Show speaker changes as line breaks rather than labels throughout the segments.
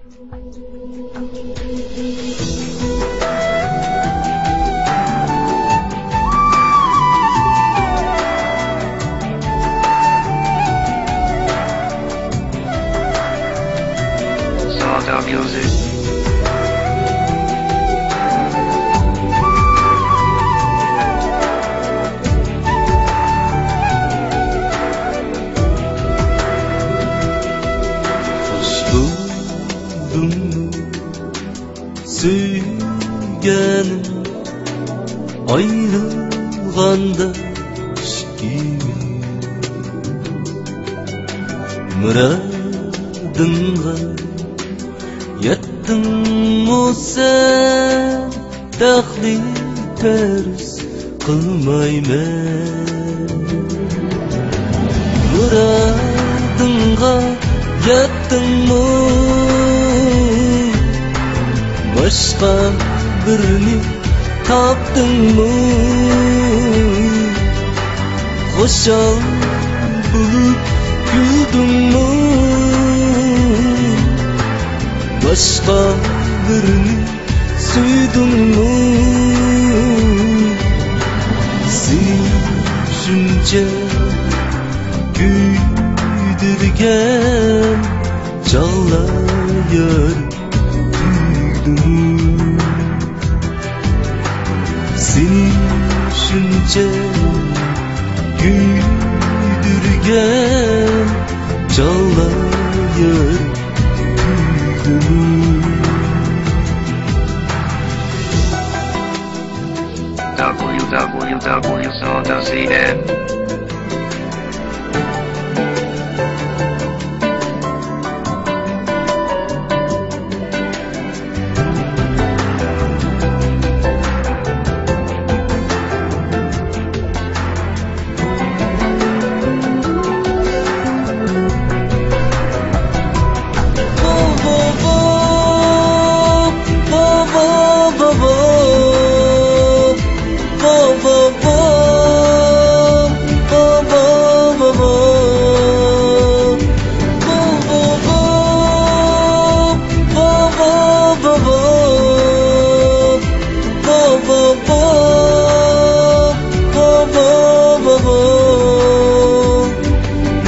Soda music.
Suyganim ayrılganda şikimi muradınga yetdingmi sen daxli pers qilmayman muradınga yetdingmi başqa birini tapdingmi xo'shal bo'lib kuldingmi başqa birini suydingmi seni shuncha kuydirgan chog'lar seni shuncha kuydirgan chog'lar
www.soda.cn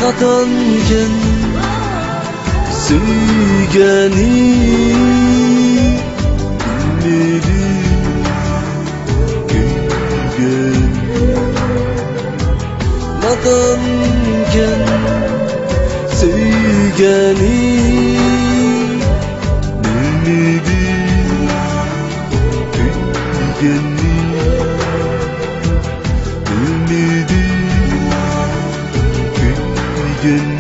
nadanken süygeni biri kuygen nadanken süygeni biri kuygeni ümidi gün